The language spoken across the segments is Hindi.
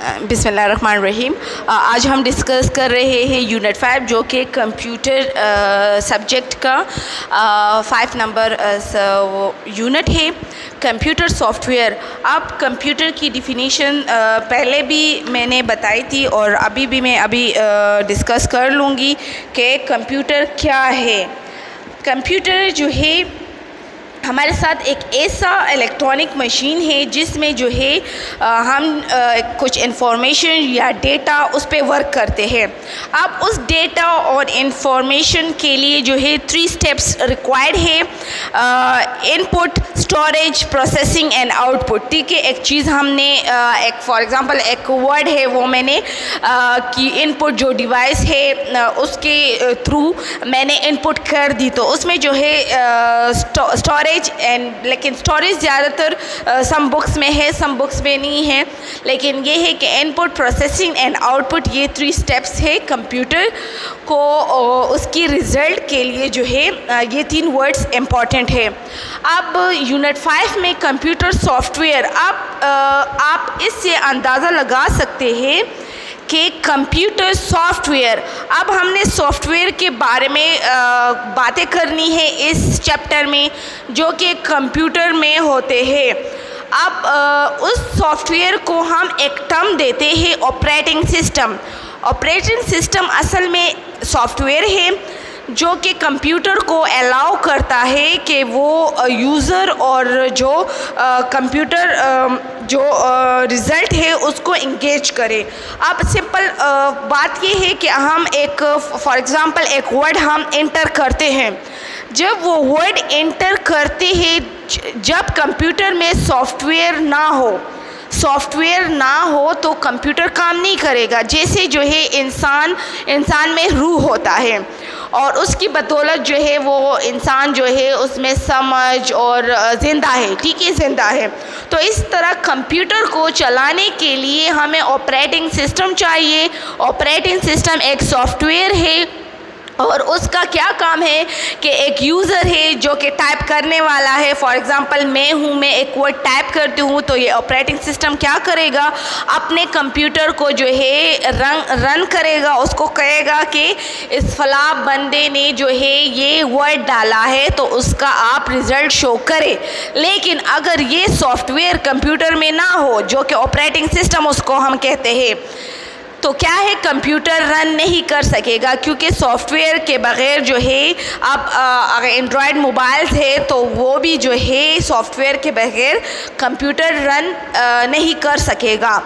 बिस्मिल्लाहिर्रहमानिर्रहीम। आज हम डिस्कस कर रहे हैं यूनिट 5 जो कि कंप्यूटर सब्जेक्ट का 5 नंबर यूनिट है, कंप्यूटर सॉफ्टवेयर। अब कंप्यूटर की डिफिनीशन पहले भी मैंने बताई थी और अभी भी मैं डिस्कस कर लूँगी कि कंप्यूटर क्या है। कंप्यूटर जो है हमारे साथ एक ऐसा इलेक्ट्रॉनिक मशीन है जिसमें जो है हम कुछ इन्फॉर्मेशन या डेटा उस पर वर्क करते हैं। अब उस डेटा और इन्फॉर्मेशन के लिए जो है 3 स्टेप्स रिक्वायर्ड है, input, storage, processing and output. ठीक है, एक चीज़ हमने एक फॉर एग्ज़ाम्पल एक वर्ड है वो मैंने कि इनपुट जो डिवाइस है उसके थ्रू मैंने इनपुट कर दी, तो उसमें जो है स्टोरेज एंड, लेकिन स्टोरेज ज़्यादातर सम बुक्स में है, सम बुक्स में नहीं है। लेकिन ये है कि इनपुट, प्रोसेसिंग एंड आउटपुट, ये 3 स्टेप्स है कंप्यूटर को उसकी रिज़ल्ट के लिए जो है ये 3 वर्ड्स इम्पॉर्टेंट है। अब यूनिट 5 में कंप्यूटर सॉफ्टवेयर, आप इससे अंदाज़ा लगा सकते हैं कि कंप्यूटर सॉफ्टवेयर, अब हमने सॉफ्टवेयर के बारे में बातें करनी है इस चैप्टर में जो कि कंप्यूटर में होते हैं। अब उस सॉफ्टवेयर को हम एक टर्म देते हैं ऑपरेटिंग सिस्टम। ऑपरेटिंग सिस्टम असल में सॉफ्टवेयर है जो कि कंप्यूटर को अलाउ करता है कि वो यूज़र और जो कंप्यूटर जो रिज़ल्ट है उसको इंगेज करे। अब सिंपल बात ये है कि हम एक फॉर एग्ज़ाम्पल एक वर्ड हम एंटर करते हैं, जब वो वर्ड एंटर करते हैं, जब कंप्यूटर में सॉफ्टवेयर ना हो तो कंप्यूटर काम नहीं करेगा। जैसे जो है इंसान में रूह होता है और उसकी बदौलत जो है वो इंसान जो है उसमें समझ और ज़िंदा है, ठीक है, ज़िंदा है। तो इस तरह कंप्यूटर को चलाने के लिए हमें ऑपरेटिंग सिस्टम चाहिए। ऑपरेटिंग सिस्टम एक सॉफ्टवेयर है और उसका क्या काम है कि एक यूज़र है जो कि टाइप करने वाला है। फॉर एग्ज़ाम्पल मैं एक वर्ड टाइप करती हूँ तो ये ऑपरेटिंग सिस्टम क्या करेगा, अपने कंप्यूटर को जो है रन करेगा, उसको कहेगा कि इस फला बंदे ने जो है ये वर्ड डाला है तो उसका आप रिज़ल्ट शो करें। लेकिन अगर ये सॉफ्टवेयर कंप्यूटर में ना हो जो कि ऑपरेटिंग सिस्टम उसको हम कहते हैं, तो क्या है, कंप्यूटर रन नहीं कर सकेगा, क्योंकि सॉफ्टवेयर के बग़ैर जो है आप अगर एंड्रॉयड मोबाइल्स है तो वो भी जो है सॉफ्टवेयर के बग़ैर कंप्यूटर रन नहीं कर सकेगा।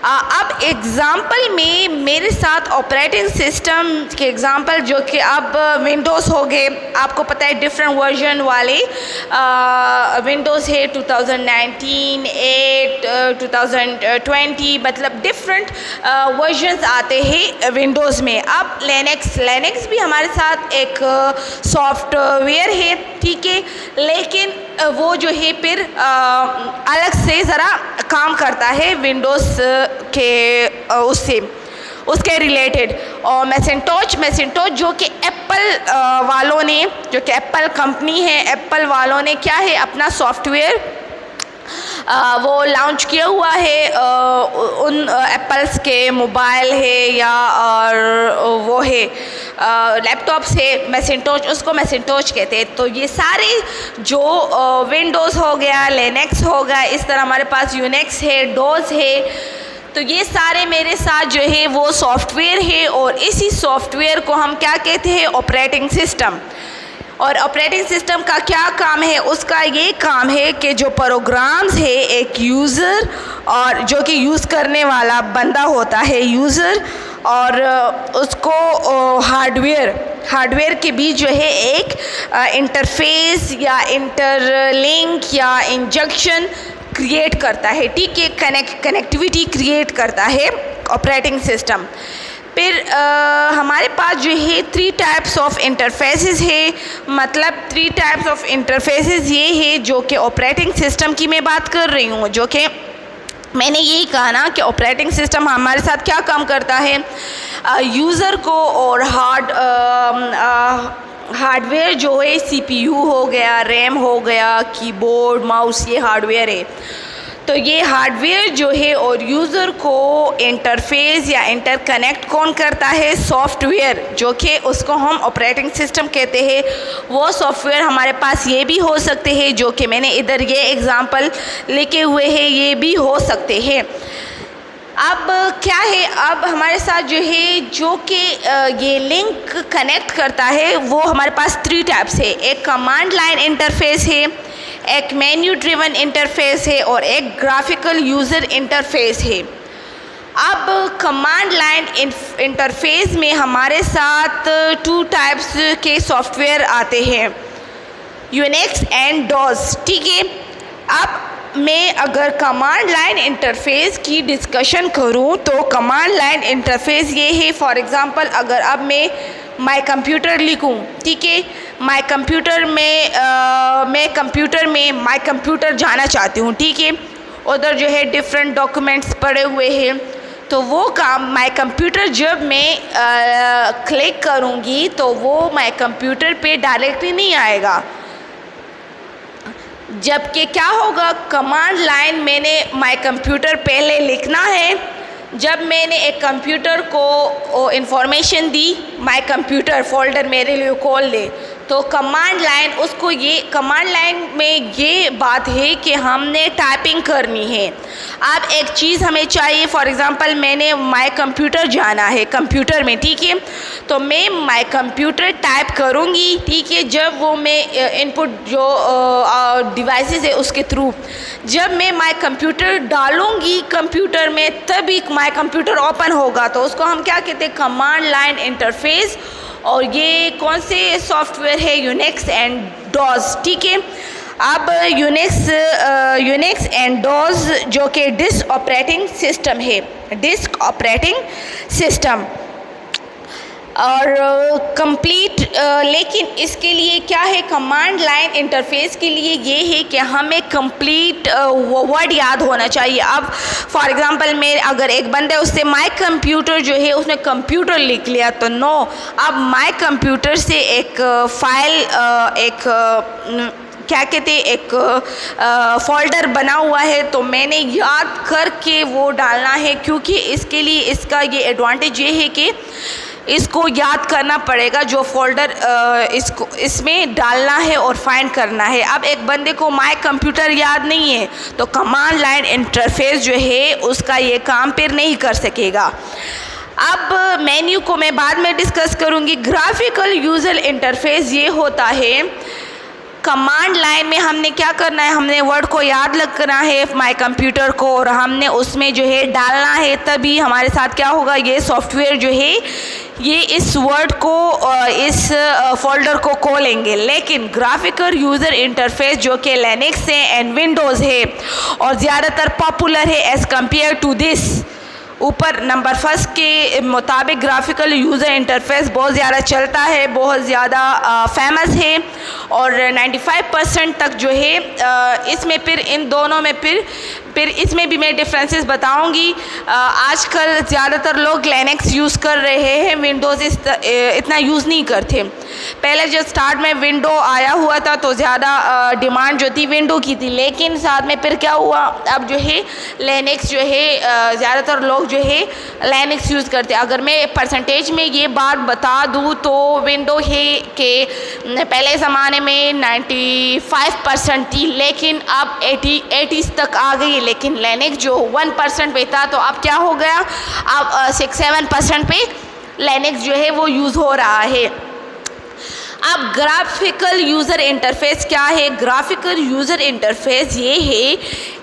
अब एग्ज़ाम्पल में मेरे साथ ऑपरेटिंग सिस्टम के एग्ज़ाम्पल जो कि अब विंडोज़ हो गए, आपको पता है डिफरेंट वर्जन वाले विंडोज़ है 2019, 8, 2020, मतलब डिफरेंट वर्जन्स आते हैं विंडोज़ में। अब लिनक्स भी हमारे साथ एक सॉफ्टवेयर है, ठीक है, लेकिन वो जो है फिर अलग से ज़रा काम करता है विंडोज़ के उसके रिलेटेड। और मैसेंटोच जो कि एप्पल वालों ने, जो कि एप्पल कंपनी है, एप्पल वालों ने क्या है अपना सॉफ्टवेयर वो लॉन्च किया हुआ है उन एप्पल्स के मोबाइल है या और वो है लैपटॉप से मैसेंटोच, उसको मैसेंटोच कहते हैं। तो ये सारे जो विंडोज़ हो गया, लिनक्स हो गया, इस तरह हमारे पास यूनिक्स है, डोस है, तो ये सारे मेरे साथ जो है वो सॉफ्टवेयर है और इसी सॉफ्टवेयर को हम क्या कहते हैं, ऑपरेटिंग सिस्टम। और ऑपरेटिंग सिस्टम का क्या काम है, उसका ये काम है कि जो प्रोग्राम्स है एक यूज़र और जो कि यूज़ करने वाला बंदा होता है यूज़र, और उसको हार्डवेयर के बीच जो है एक इंटरफेस या इंटरलिंक या इंजक्शन क्रिएट करता है, ठीक है, कनेक्टिविटी क्रिएट करता है ऑपरेटिंग सिस्टम। फिर हमारे पास जो है 3 टाइप्स ऑफ इंटरफेसेस है, मतलब 3 टाइप्स ऑफ इंटरफेसेस ये है जो कि ऑपरेटिंग सिस्टम की मैं बात कर रही हूँ, जो कि मैंने यही कहा ना कि ऑपरेटिंग सिस्टम हमारे साथ क्या काम करता है, यूज़र को और हार्डवेयर जो है CPU हो गया, रैम हो गया, कीबोर्ड, माउस, ये हार्डवेयर है। तो तो ये हार्डवेयर जो है और यूज़र को इंटरफेस या इंटरकनेक्ट कौन करता है? सॉफ्टवेयर, जो कि उसको हम ऑपरेटिंग सिस्टम कहते हैं। वो सॉफ्टवेयर हमारे पास ये भी हो सकते हैं, जो कि मैंने इधर ये एग्ज़ाम्पल लेके हुए हैं, ये भी हो सकते हैं। अब क्या है, अब हमारे साथ जो है जो कि ये लिंक कनेक्ट करता है, वो हमारे पास 3 टाइप्स है। एक कमांड लाइन इंटरफेस है, एक मेन्यू ड्रिवन इंटरफेस है और एक ग्राफिकल यूज़र इंटरफेस है। अब कमांड लाइन इंटरफेस में हमारे साथ 2 टाइप्स के सॉफ्टवेयर आते हैं, यूनिक्स एंड डॉस, ठीक है। अब मैं अगर कमांड लाइन इंटरफेस की डिस्कशन करूं तो कमांड लाइन इंटरफेस ये है, फॉर एग्ज़ाम्पल अगर अब मैं माय कंप्यूटर लिखूं, ठीक है, माय कंप्यूटर में मैं कंप्यूटर में माय कंप्यूटर जाना चाहती हूं, ठीक है, उधर जो है डिफरेंट डॉक्यूमेंट्स पड़े हुए हैं, तो वो काम माय कंप्यूटर जब मैं क्लिक करूंगी तो वो माय कंप्यूटर पे डायरेक्टली नहीं आएगा, जबकि क्या होगा, कमांड लाइन मैंने माय कंप्यूटर पहले लिखना है। जब मैंने एक कंप्यूटर को information the, my computer folder मेरे लिए खोल ले, तो कमांड लाइन उसको, ये कमांड लाइन में ये बात है कि हमने टाइपिंग करनी है। अब एक चीज़ हमें चाहिए, फॉर एग्ज़ाम्पल मैंने माय कंप्यूटर जाना है कंप्यूटर में, ठीक है, तो मैं माय कंप्यूटर टाइप करूँगी, ठीक है। जब वो मैं इनपुट जो डिवाइसेस है उसके थ्रू जब मैं माय कंप्यूटर डालूँगी कंप्यूटर में, तभी माय कंप्यूटर ओपन होगा, तो उसको हम क्या कहते हैं? Command line interface. और ये कौन से सॉफ्टवेयर है? यूनिक्स एंड डॉस, ठीक है। अब यूनिक्स एंड डॉस जो कि डिस्क ऑपरेटिंग सिस्टम है, डिस्क ऑपरेटिंग सिस्टम और कंप्लीट, लेकिन इसके लिए क्या है, कमांड लाइन इंटरफेस के लिए ये है कि हमें कंप्लीट वर्ड याद होना चाहिए। अब फॉर एग्जांपल मैं अगर एक बंदा उससे माय कंप्यूटर जो है उसने कंप्यूटर लिख लिया, तो नो, अब माय कंप्यूटर से एक फाइल क्या कहते हैं, एक फोल्डर बना हुआ है, तो मैंने याद करके वो डालना है, क्योंकि इसके लिए इसका ये एडवांटेज ये है कि इसको याद करना पड़ेगा, जो फोल्डर इसको इसमें डालना है और फाइंड करना है। अब एक बंदे को माय कंप्यूटर याद नहीं है, तो कमांड लाइन इंटरफेस जो है उसका ये काम फिर नहीं कर सकेगा। अब मेन्यू को मैं बाद में डिस्कस करूँगी। ग्राफिकल यूज़र इंटरफेस ये होता है, कमांड लाइन में हमने क्या करना है, हमने वर्ड को याद रखना है माय कंप्यूटर को, और हमने उसमें जो है डालना है, तभी हमारे साथ क्या होगा, ये सॉफ्टवेयर जो है ये इस वर्ड को इस फोल्डर को खोलेंगे। लेकिन ग्राफिकल यूज़र इंटरफेस जो कि लिनक्स है एंड विंडोज़ है और ज़्यादातर पॉपुलर है एज़ कम्पेयर टू दिस, ऊपर नंबर फर्स्ट के मुताबिक ग्राफिकल यूज़र इंटरफेस बहुत ज़्यादा चलता है, बहुत ज़्यादा फेमस है, और 95% तक जो है इसमें फिर इन दोनों में फिर इसमें भी मैं डिफरेंसेस बताऊंगी। आजकल ज़्यादातर लोग लिनक्स यूज़ कर रहे हैं, विंडोज़ इतना यूज़ नहीं करते। पहले जब स्टार्ट में विंडो आया हुआ था तो ज़्यादा डिमांड जो थी विंडो की थी, लेकिन साथ में फिर क्या हुआ, अब जो है लिनक्स जो है ज़्यादातर लोग जो है लिनक्स यूज़ करते हैं। अगर मैं परसेंटेज में ये बात बता दूँ तो विंडो है कि पहले ज़माने में 95% थी, लेकिन अब 80s तक आ गई, लेकिन लिनक्स जो 1% पे था, तो अब क्या हो गया, अब 6-7% पे लिनक्स जो है वो यूज़ हो रहा है। अब ग्राफिकल यूज़र इंटरफेस क्या है? ग्राफिकल यूज़र इंटरफेस ये है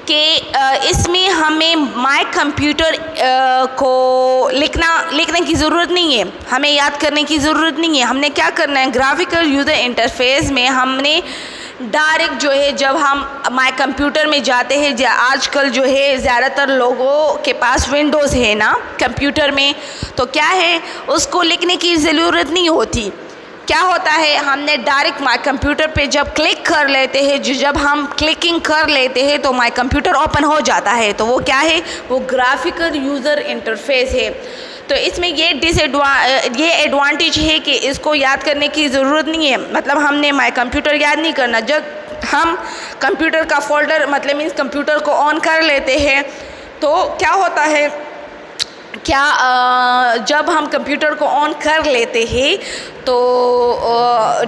कि इसमें हमें माय कंप्यूटर को लिखने की ज़रूरत नहीं है, हमें याद करने की ज़रूरत नहीं है। हमने क्या करना है, ग्राफिकल यूज़र इंटरफेस में हमने डायरेक्ट जो है जब हम माय कंप्यूटर में जाते हैं, आजकल जो है ज़्यादातर लोगों के पास विंडोज़ है ना कंप्यूटर में, तो क्या है उसको लिखने की ज़रूरत नहीं होती। क्या होता है, हमने डायरेक्ट माय कंप्यूटर पे जब क्लिक कर लेते हैं, जब हम क्लिकिंग कर लेते हैं तो माय कंप्यूटर ओपन हो जाता है, तो वो क्या है, वो ग्राफिकल यूज़र इंटरफेस है। तो इसमें ये एडवांटेज है कि इसको याद करने की ज़रूरत नहीं है, मतलब हमने माय कंप्यूटर याद नहीं करना। जब हम कंप्यूटर का फोल्डर मतलब मीन्स कंप्यूटर को ऑन कर लेते हैं, तो क्या होता है जब हम कंप्यूटर को ऑन कर लेते हैं तो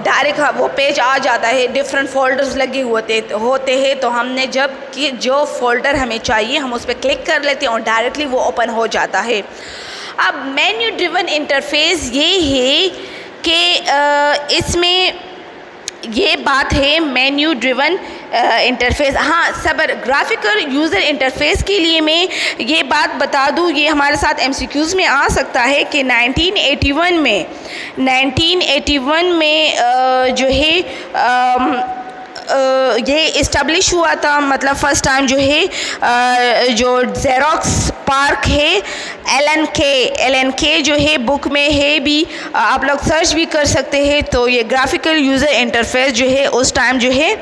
डायरेक्ट वो पेज आ जाता है, डिफरेंट फोल्डर्स लगे होते हैं। तो हमने जब कि जो फोल्डर हमें चाहिए हम उस पर क्लिक कर लेते हैं और डायरेक्टली वो ओपन हो जाता है। अब मेन्यू ड्रिवन इंटरफेस ये है कि इसमें ये बात है मेन्यू ड्रिवन इंटरफेस। हाँ सबर, ग्राफिकल यूज़र इंटरफेस के लिए मैं ये बात बता दूँ, ये हमारे साथ एमसीक्यूज़ में आ सकता है कि 1981 में जो है ये इस्टेब्लिश हुआ था, मतलब फ़र्स्ट टाइम जो है जो ज़ेरॉक्स पार्क है एल एन के जो है बुक में है भी, आप लोग सर्च भी कर सकते हैं। तो ये ग्राफिकल यूज़र इंटरफेस जो है उस टाइम जो है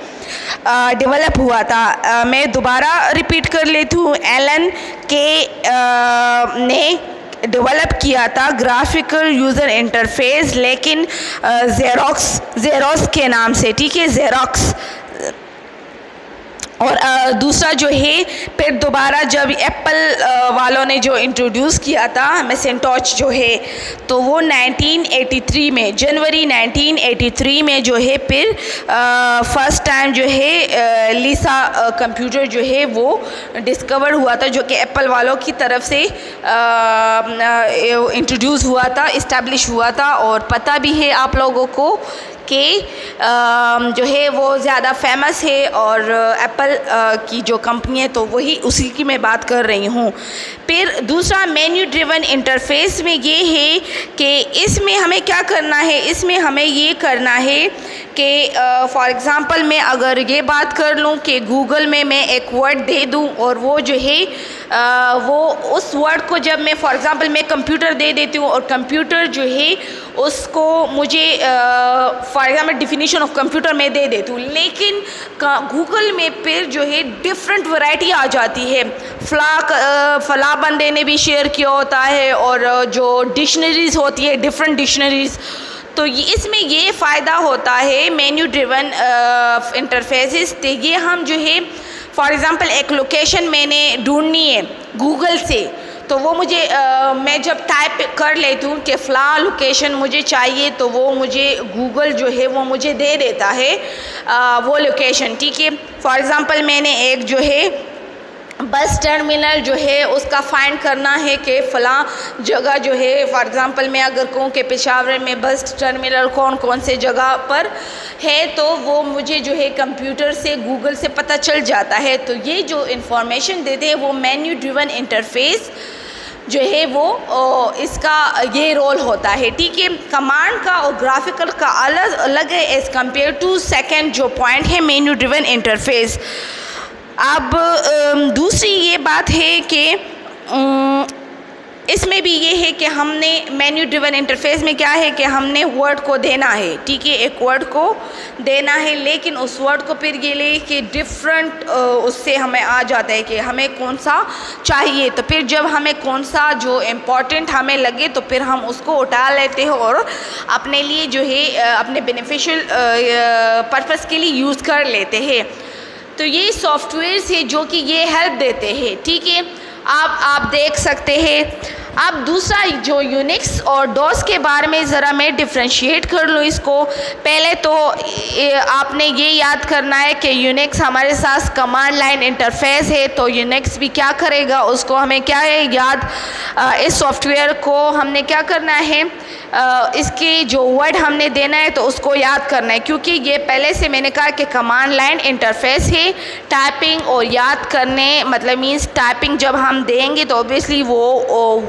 डेवलप हुआ था। मैं दोबारा रिपीट कर लेती हूँ, एल एन के ने डेवलप किया था ग्राफिकल यूज़र इंटरफेस, लेकिन ज़ेरॉक्स के नाम से, ठीक है, ज़ेरॉक्स। और दूसरा जो है फिर दोबारा जब एप्पल वालों ने जो इंट्रोड्यूस किया था मैकिंटॉश जो है, तो वो 1983 में, जनवरी 1983 में जो है फिर फर्स्ट टाइम जो है लिसा कंप्यूटर जो है वो डिस्कवर हुआ था, जो कि एप्पल वालों की तरफ से इंट्रोड्यूस हुआ था, इस्टेब्लिश हुआ था। और पता भी है आप लोगों को कि जो है वो ज़्यादा फेमस है और एप्पल की जो कंपनी है तो वही उसी की मैं बात कर रही हूँ। फिर दूसरा मेन्यू ड्रिवन इंटरफेस में ये है कि इसमें हमें क्या करना है, इसमें हमें ये करना है कि फॉर एग्ज़ाम्पल मैं अगर ये बात कर लूँ कि गूगल में मैं एक वर्ड दे दूँ और वो जो है वो उस वर्ड को जब मैं फॉर एग्ज़ाम्पल मैं कंप्यूटर दे देती हूँ और कंप्यूटर जो है उसको मुझे for example definition of computer में दे देती हूँ, लेकिन गूगल में फिर जो है डिफरेंट वैरायटी आ जाती है। फला बंदे ने भी शेयर किया होता है और जो डिक्शनरीज़ होती है डिफरेंट डिक्शनरीज़, तो इसमें ये फ़ायदा होता है मेन्यू ड्रिवन इंटरफेसेस। तो ये हम जो है फॉर एग्ज़ाम्पल एक लोकेशन मैंने ढूंढनी है गूगल से, तो वो मुझे मैं जब टाइप कर लेती हूँ कि फ़लाँ लोकेशन मुझे चाहिए, तो वो मुझे गूगल जो है वो मुझे दे देता है वो लोकेशन, ठीक है। फॉर एग्ज़ाम्पल मैंने एक जो है बस टर्मिनल जो है उसका फाइंड करना है कि फ़लाँ जगह जो है, फॉर एग्ज़ाम्पल मैं अगर कहूँ कि पेशावर में बस टर्मिनल कौन कौन से जगह पर है, तो वो मुझे जो है कंप्यूटर से गूगल से पता चल जाता है। तो ये जो इंफॉर्मेशन देते हैं वो मेन्यू ड्रिवन इंटरफेस जो है वो इसका ये रोल होता है, ठीक है। कमांड का और ग्राफिकल का अलग अलग है एज़ कम्पेयर टू सेकेंड जो पॉइंट है मेन्यू ड्रिवन इंटरफेस। अब दूसरी ये बात है कि इसमें भी ये है कि हमने मेन्यू ड्रिवन इंटरफेस में क्या है कि हमने वर्ड को देना है, ठीक है, एक वर्ड को देना है, लेकिन उस वर्ड को फिर ये ले कि डिफरेंट उससे हमें आ जाता है कि हमें कौन सा चाहिए। तो फिर जब हमें कौन सा जो इम्पोर्टेंट हमें लगे तो फिर हम उसको उठा लेते हैं और अपने लिए जो है अपने बेनिफिशियल पर्पस के लिए यूज़ कर लेते हैं। तो ये सॉफ्टवेयर्स है जो कि ये हेल्प देते हैं, ठीक है, आप देख सकते हैं। अब दूसरा जो यूनिक्स और डॉस के बारे में ज़रा मैं डिफ्रेंशिएट कर लूँ इसको। पहले तो आपने ये याद करना है कि यूनिक्स हमारे साथ कमांड लाइन इंटरफेस है, तो यूनिक्स भी क्या करेगा, उसको हमें क्या है याद, इस सॉफ्टवेयर को हमने क्या करना है, इसकी जो वर्ड हमने देना है तो उसको याद करना है, क्योंकि ये पहले से मैंने कहा कि कमांड लाइन इंटरफेस है। टाइपिंग और याद करने मतलब मीन्स टाइपिंग जब हम देंगे तो ऑब्वियसली वो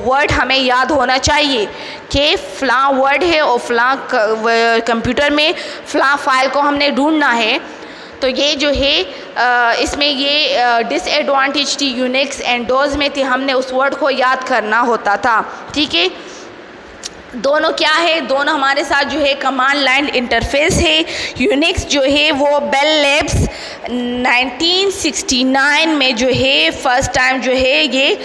वर्ड हमें याद होना चाहिए कि फ़लाँ वर्ड है और फ़लाँ कंप्यूटर में फ़लाँ फाइल को हमने ढूंढना है। तो ये जो है इसमें ये डिसएडवांटेज थी यूनिक्स एंड डॉस में थी, हमने उस वर्ड को याद करना होता था, ठीक है। दोनों क्या है, दोनों हमारे साथ जो है कमांड लाइन इंटरफेस है। यूनिक्स जो है वो बेल लैब्स 1969 में जो है फर्स्ट टाइम जो है ये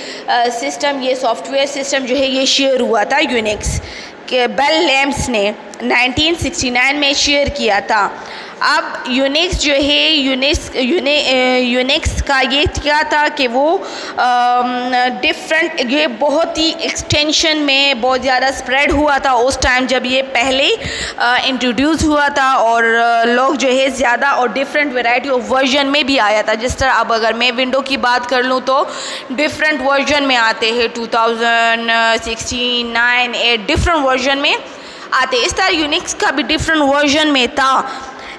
सिस्टम, ये सॉफ्टवेयर सिस्टम जो है ये शेयर हुआ था यूनिक्स के बेल लैब्स ने 1969 में शेयर किया था। अब यूनिक्स जो है यूनिक्स का ये क्या था कि वो डिफरेंट, ये बहुत ही एक्सटेंशन में बहुत ज़्यादा स्प्रेड हुआ था उस टाइम जब ये पहले इंट्रोड्यूस हुआ था, और लोग जो है ज़्यादा और डिफरेंट वैरायटी ऑफ वर्जन में भी आया था। जिस तरह अब अगर मैं विंडो की बात कर लूँ तो डिफरेंट वर्जन में आते हैं, 2016, 9, 8 डिफरेंट वर्जन में आते। इस तरह यूनिक्स का भी डिफरेंट वर्जन में था,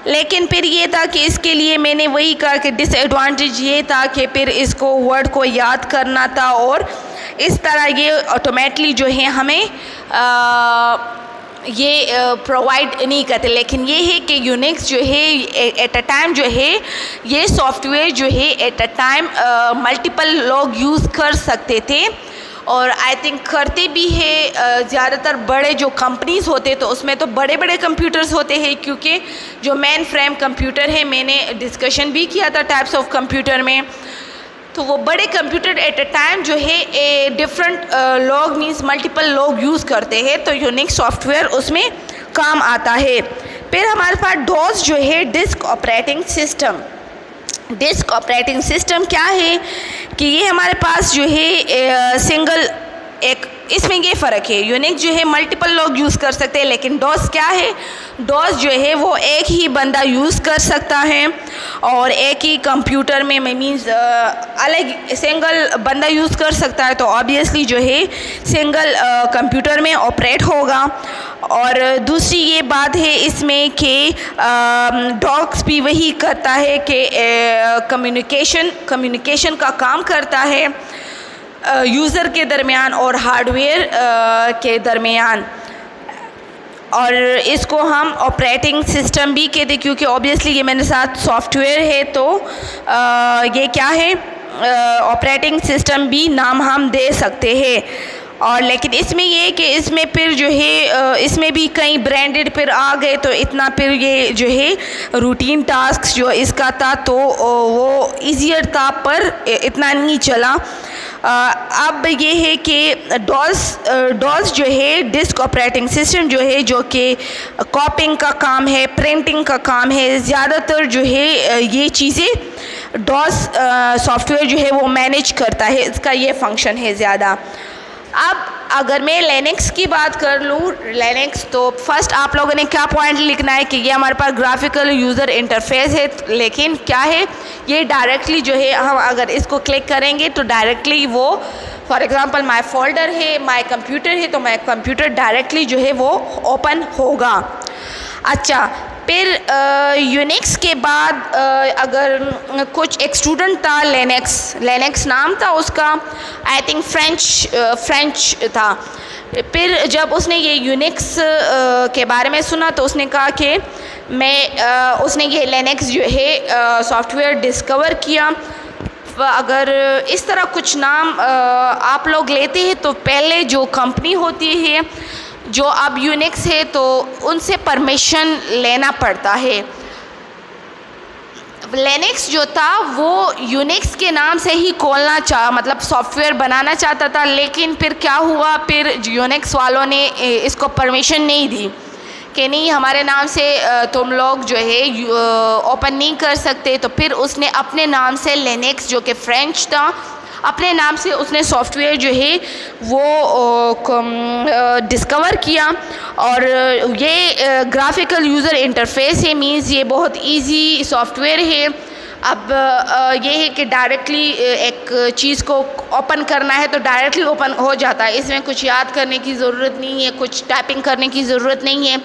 लेकिन फिर ये था कि इसके लिए मैंने वही कहा कि डिसएडवांटेज ये था कि फिर इसको वर्ड को याद करना था, और इस तरह ये ऑटोमेटिकली जो है हमें ये प्रोवाइड नहीं करते। लेकिन ये है कि यूनिक्स जो है एट अ टाइम जो है ये सॉफ्टवेयर जो है एट अ टाइम मल्टीपल लोग यूज़ कर सकते थे, और आई थिंक करते भी है। ज़्यादातर बड़े जो कंपनीज़ होते तो उसमें तो बड़े बड़े कंप्यूटर्स होते हैं, क्योंकि जो मेन फ्रेम कंप्यूटर है, मैंने डिस्कशन भी किया था टाइप्स ऑफ कंप्यूटर में, तो वो बड़े कंप्यूटर एट अ टाइम जो है डिफरेंट लोग मीन्स मल्टीपल लोग यूज़ करते हैं, तो यूनिक्स सॉफ्टवेयर उसमें काम आता है। फिर हमारे पास डॉस जो है disk operating system. Disk operating system क्या है कि ये हमारे पास जो है सिंगल एक, इसमें ये फ़र्क है, यूनिक्स जो है मल्टीपल लोग यूज़ कर सकते हैं, लेकिन डॉस क्या है, डॉस जो है वो एक ही बंदा यूज़ कर सकता है, और एक ही कंप्यूटर में मीन्स अलग सिंगल बंदा यूज़ कर सकता है, तो ऑब्वियसली जो है सिंगल कंप्यूटर में ऑपरेट होगा। और दूसरी ये बात है इसमें कि डॉस भी वही करता है कि कम्युनिकेशन का काम करता है यूज़र के दरमियान और हार्डवेयर के दरमियान, और इसको हम ऑपरेटिंग सिस्टम भी कहते हैं, क्योंकि ऑब्वियसली ये मेरे साथ सॉफ्टवेयर है, तो ये क्या है ऑपरेटिंग सिस्टम भी नाम हम दे सकते हैं। और लेकिन इसमें ये है कि इसमें फिर जो है इसमें भी कई ब्रांडेड फिर आ गए, तो इतना फिर ये जो है रूटीन टास्क जो इसका था तो वो ईजियर था, पर इतना नहीं चला। अब ये है कि डॉस जो है डिस्क ऑपरेटिंग सिस्टम जो है, जो कि कॉपिंग का काम है, प्रिंटिंग का काम है, ज़्यादातर जो है ये चीज़ें डॉस सॉफ्टवेयर जो है वो मैनेज करता है, इसका ये फंक्शन है ज़्यादा। अब अगर मैं लिनक्स की बात कर लूँ, लिनक्स तो फर्स्ट आप लोगों ने क्या पॉइंट लिखना है कि ये हमारे पास ग्राफिकल यूज़र इंटरफेस है, लेकिन क्या है ये डायरेक्टली जो है हम अगर इसको क्लिक करेंगे तो डायरेक्टली वो, फॉर एग्ज़ाम्पल माय फोल्डर है, माय कंप्यूटर है, तो माय कंप्यूटर डायरेक्टली जो है वो ओपन होगा। अच्छा, फिर यूनिक्स के बाद अगर कुछ एक स्टूडेंट था लिनक्स नाम था उसका, आई थिंक फ्रेंच था। फिर जब उसने ये यूनिक्स के बारे में सुना तो उसने कहा कि उसने ये लिनक्स जो है सॉफ्टवेयर डिस्कवर किया। अगर इस तरह कुछ नाम आप लोग लेते हैं तो पहले जो कंपनी होती है जो अब यूनिक्स है तो उनसे परमिशन लेना पड़ता है। लिनक्स जो था वो यूनिक्स के नाम से ही मतलब सॉफ्टवेयर बनाना चाहता था, लेकिन फिर क्या हुआ, फिर यूनिक्स वालों ने इसको परमिशन नहीं दी कि नहीं हमारे नाम से तुम लोग जो है ओपन नहीं कर सकते। तो फिर उसने अपने नाम से लिनक्स जो कि फ्रेंच था, अपने नाम से उसने सॉफ्टवेयर जो है वो डिस्कवर किया। और ये ग्राफिकल यूज़र इंटरफेस है, मींस ये बहुत इजी सॉफ्टवेयर है। अब ये है कि डायरेक्टली एक चीज़ को ओपन करना है तो डायरेक्टली ओपन हो जाता है, इसमें कुछ याद करने की ज़रूरत नहीं है, कुछ टाइपिंग करने की ज़रूरत नहीं है,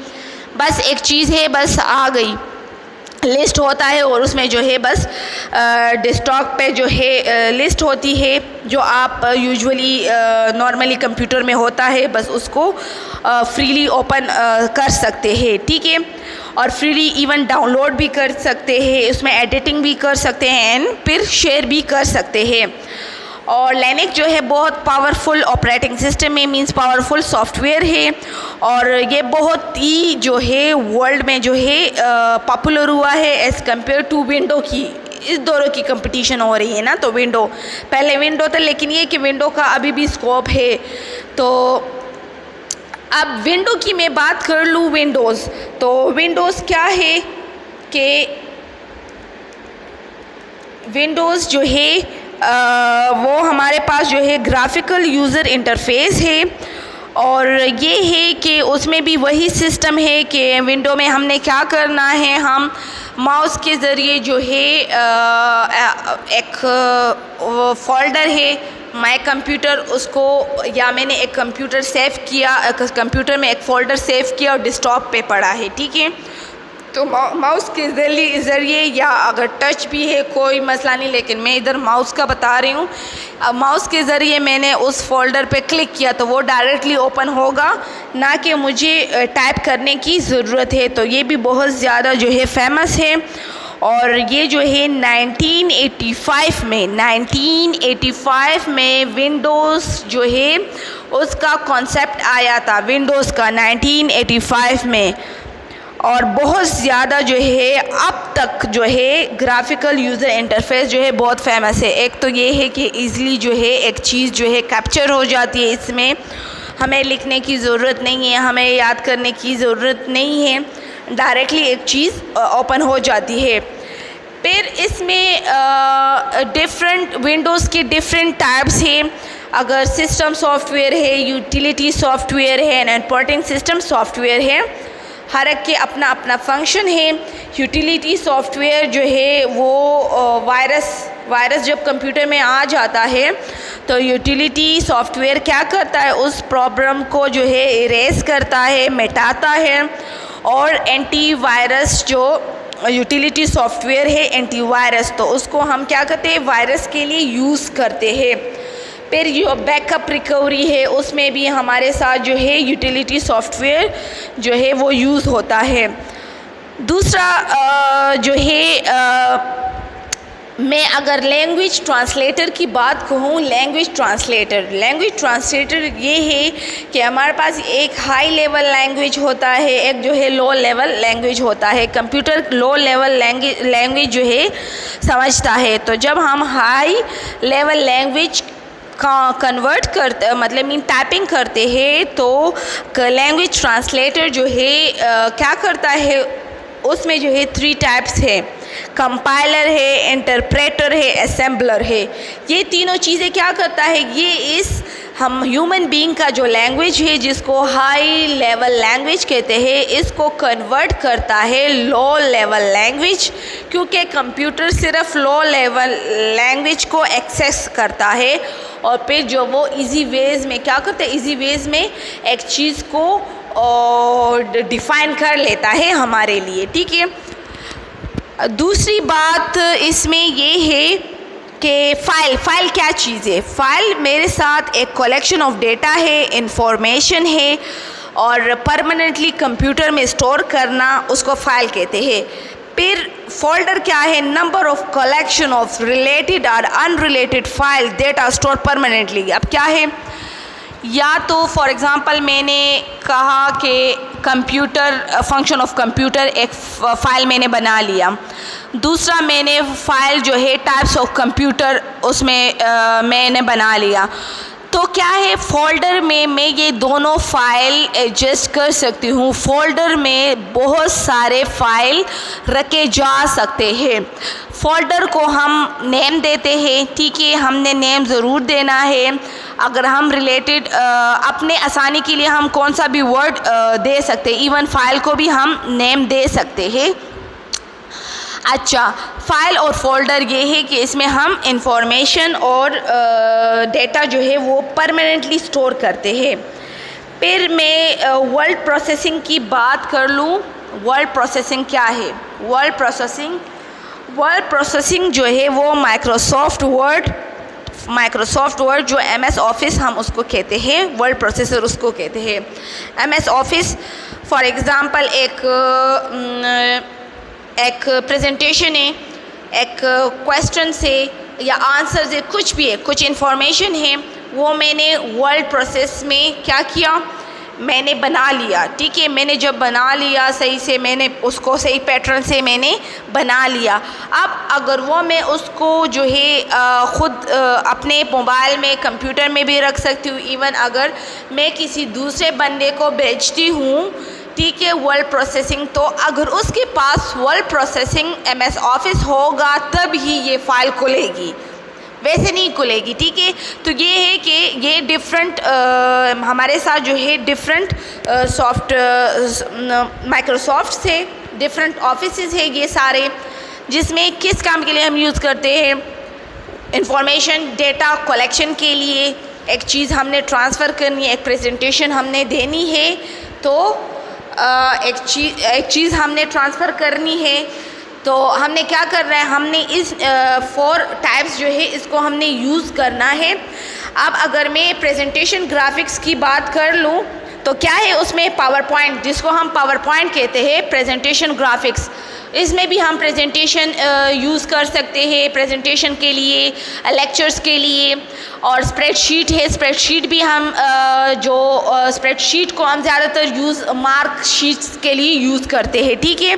बस एक चीज़ है, बस आ गई, लिस्ट होता है और उसमें जो है बस डेस्कटॉप पे जो है लिस्ट होती है जो आप यूजुअली नॉर्मली कंप्यूटर में होता है, बस उसको फ्रीली ओपन कर सकते हैं, ठीक है। और फ्रीली इवन डाउनलोड भी कर सकते हैं, उसमें एडिटिंग भी कर सकते हैं एंड फिर शेयर भी कर सकते हैं। और लिनक्स जो है बहुत पावरफुल ऑपरेटिंग सिस्टम है, मींस पावरफुल सॉफ्टवेयर है, और ये बहुत ही जो है वर्ल्ड में जो है पॉपुलर हुआ है एज़ कम्पेयर टू विंडो की। इस दोनों की कंपटीशन हो रही है ना, तो विंडो पहले विंडो था, लेकिन ये कि विंडो का अभी भी स्कोप है। तो अब विंडो की मैं बात कर लूँ, विंडोज़, तो विंडोज़ क्या है कि विंडोज़ जो है वो हमारे पास जो है ग्राफिकल यूज़र इंटरफेस है, और ये है कि उसमें भी वही सिस्टम है कि विंडो में हमने क्या करना है, हम माउस के ज़रिए जो है एक फ़ोल्डर है माय कंप्यूटर, उसको या मैंने एक कंप्यूटर सेव किया, कंप्यूटर में एक फ़ोल्डर सेव किया और डेस्कटॉप पे पड़ा है, ठीक है। तो माउस के ज़रिए या अगर टच भी है कोई मसला नहीं, लेकिन मैं इधर माउस का बता रही हूँ। माउस के ज़रिए मैंने उस फोल्डर पे क्लिक किया तो वो डायरेक्टली ओपन होगा, ना कि मुझे टाइप करने की ज़रूरत है। तो ये भी बहुत ज़्यादा जो है फेमस है, और ये जो है 1985 में विंडोज़ जो है उसका कॉन्सेप्ट आया था, विंडोज़ का 1985 में। और बहुत ज़्यादा जो है अब तक जो है ग्राफिकल यूज़र इंटरफेस जो है बहुत फेमस है। एक तो ये है कि ईज़िली जो है एक चीज़ जो है कैप्चर हो जाती है, इसमें हमें लिखने की ज़रूरत नहीं है, हमें याद करने की ज़रूरत नहीं है, डायरेक्टली एक चीज़ ओपन हो जाती है। फिर इसमें डिफरेंट विंडोज़ के डिफरेंट टाइप्स हैं। अगर सिस्टम सॉफ्टवेयर है, यूटिलिटी सॉफ्टवेयर है, एंड ऑपरेटिंग सिस्टम सॉफ्टवेयर है, हर एक के अपना अपना फंक्शन है। यूटिलिटी सॉफ्टवेयर जो है वो वायरस जब कंप्यूटर में आ जाता है तो यूटिलिटी सॉफ्टवेयर क्या करता है, उस प्रॉब्लम को जो है इरेज करता है, मिटाता है। और एंटीवायरस जो यूटिलिटी सॉफ्टवेयर है एंटीवायरस, तो उसको हम क्या करते हैं, वायरस के लिए यूज़ करते हैं। फिर जो बैकअप रिकवरी है उसमें भी हमारे साथ जो है यूटिलिटी सॉफ्टवेयर जो है वो यूज़ होता है। दूसरा जो है मैं अगर लैंग्वेज ट्रांसलेटर की बात कहूँ, लैंग्वेज ट्रांसलेटर ये है कि हमारे पास एक हाई लेवल लैंग्वेज होता है, एक जो है लो लेवल लैंग्वेज होता है। कंप्यूटर लो लेवल लैंग्वेज जो है समझता है, तो जब हम हाई लेवल लैंग्वेज कन्वर्ट करते मतलब टाइपिंग करते हैं तो लैंग्वेज ट्रांसलेटर जो है क्या करता है, उसमें जो है 3 टाइप्स है, कंपाइलर है, इंटरप्रेटर है, असेंबलर है। ये तीनों चीज़ें क्या करता है, ये इस हम ह्यूमन बीइंग का जो लैंग्वेज है जिसको हाई लेवल लैंग्वेज कहते हैं, इसको कन्वर्ट करता है लो लेवल लैंग्वेज, क्योंकि कंप्यूटर सिर्फ लो लेवल लैंग्वेज को एक्सेस करता है और फिर जो वो इजी वेज में क्या करते हैं, इजी वेज में एक चीज़ को डिफ़ाइन कर लेता है हमारे लिए, ठीक है। दूसरी बात इसमें ये है कि फ़ाइल क्या चीज़ है। फ़ाइल मेरे साथ एक कलेक्शन ऑफ डेटा है, इंफॉर्मेशन है, और परमानेंटली कंप्यूटर में स्टोर करना उसको फ़ाइल कहते हैं। फिर फोल्डर क्या है, number of collection of related और unrelated file that are store permanently. अब क्या है, या तो फॉर एग्ज़ाम्पल मैंने कहा कि कंप्यूटर फंक्शन ऑफ कंप्यूटर एक फ़ाइल मैंने बना लिया, दूसरा मैंने फ़ाइल जो है टाइप्स ऑफ कंप्यूटर उसमें मैंने बना लिया। तो क्या है, फ़ोल्डर में मैं ये दोनों फ़ाइल एडजस्ट कर सकती हूँ। फ़ोल्डर में बहुत सारे फ़ाइल रखे जा सकते हैं। फ़ोल्डर को हम नेम देते हैं, ठीक है, हमने नेम ज़रूर देना है। अगर हम रिलेटेड अपने आसानी के लिए हम कौन सा भी वर्ड दे सकते हैं, इवन फ़ाइल को भी हम नेम दे सकते हैं। अच्छा, फ़ाइल और फोल्डर ये है कि इसमें हम इंफॉर्मेशन और डेटा जो है वो परमानेंटली स्टोर करते हैं। फिर मैं वर्ड प्रोसेसिंग की बात कर लूँ। वर्ड प्रोसेसिंग क्या है? वर्ड प्रोसेसिंग जो है वो माइक्रोसॉफ्ट वर्ड जो MS ऑफिस हम उसको कहते हैं, वर्ड प्रोसेसर उसको कहते हैं। MS ऑफिस फॉर एग्ज़ाम्पल एक प्रेजेंटेशन है, एक क्वेश्चन से या आंसर से कुछ भी है, कुछ इन्फॉर्मेशन है, वो मैंने वर्ड प्रोसेस में क्या किया, मैंने बना लिया, ठीक है। मैंने जब बना लिया सही से, मैंने उसको सही पैटर्न से मैंने बना लिया। अब अगर वो मैं उसको जो है ख़ुद अपने मोबाइल में कंप्यूटर में भी रख सकती हूँ। इवन अगर मैं किसी दूसरे बंदे को भेजती हूँ ठीक है, वर्ड प्रोसेसिंग। तो अगर उसके पास वर्ड प्रोसेसिंग MS ऑफिस होगा तब ही ये फ़ाइल खुलेगी, वैसे नहीं खुलेगी। ठीक है, तो ये है कि ये डिफरेंट हमारे साथ जो है डिफरेंट माइक्रोसॉफ्ट से डिफरेंट ऑफिसेस है ये सारे, जिसमें किस काम के लिए हम यूज़ करते हैं, इंफॉर्मेशन डेटा कलेक्शन के लिए। एक चीज़ हमने ट्रांसफ़र करनी है, एक प्रेजेंटेशन हमने देनी है, तो एक चीज़ हमने ट्रांसफ़र करनी है, तो हमने क्या करना है, हमने इस 4 टाइप्स जो है इसको हमने यूज़ करना है। अब अगर मैं प्रेजेंटेशन ग्राफिक्स की बात कर लूँ तो क्या है उसमें पावर पॉइंट, जिसको हम पावर पॉइंट कहते हैं, प्रेजेंटेशन ग्राफिक्स, इसमें भी हम प्रेजेंटेशन यूज़ कर सकते हैं प्रेजेंटेशन के लिए, लेक्चर्स के लिए। और स्प्रेडशीट है, स्प्रेडशीट भी हम स्प्रेडशीट को हम ज़्यादातर मार्क शीट्स के लिए यूज़ करते हैं। ठीक है,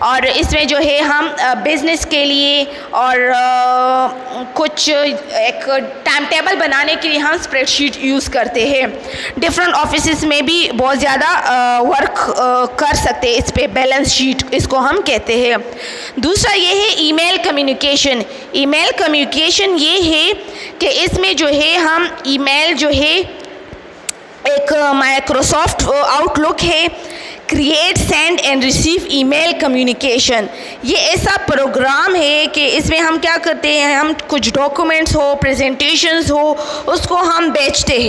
और इसमें जो है हम बिज़नेस के लिए और कुछ एक टाइम टेबल बनाने के लिए हम स्प्रेडशीट यूज़ करते हैं। डिफरेंट ऑफिसेस में भी बहुत ज़्यादा वर्क कर सकते हैं इस पे, बैलेंस शीट इसको हम कहते हैं। दूसरा ये है ईमेल कम्युनिकेशन। ईमेल कम्युनिकेशन ये है कि इसमें जो है हम ईमेल जो है एक माइक्रोसॉफ्ट आउटलुक है, create send and receive email communication. ये ऐसा प्रोग्राम है कि इसमें हम क्या करते हैं, हम कुछ डॉक्यूमेंट्स हो, प्रेजेंटेशंस हो, उसको हम बेचते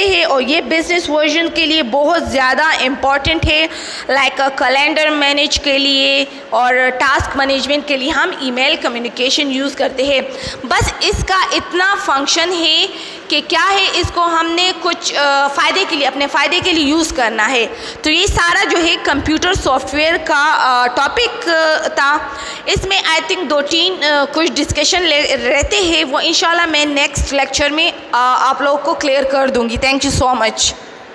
हैं और ये बिज़नेस वर्जन के लिए बहुत ज़्यादा इम्पॉर्टेंट है, लाइक कैलेंडर मैनेज के लिए और टास्क मैनेजमेंट के लिए हम ईमेल कम्युनिकेशन यूज़ करते हैं। बस इसका इतना फंक्शन है कि क्या है, इसको हमने कुछ फ़ायदे के लिए, अपने फ़ायदे के लिए यूज़ करना है। तो ये सारा जो है कंप्यूटर सॉफ्टवेयर का टॉपिक था। इसमें आई थिंक 2-3 कुछ डिस्कशन रहते हैं, वो इंशाल्लाह मैं नेक्स्ट लेक्चर में आप लोगों को क्लियर कर दूंगी। Thank you so much.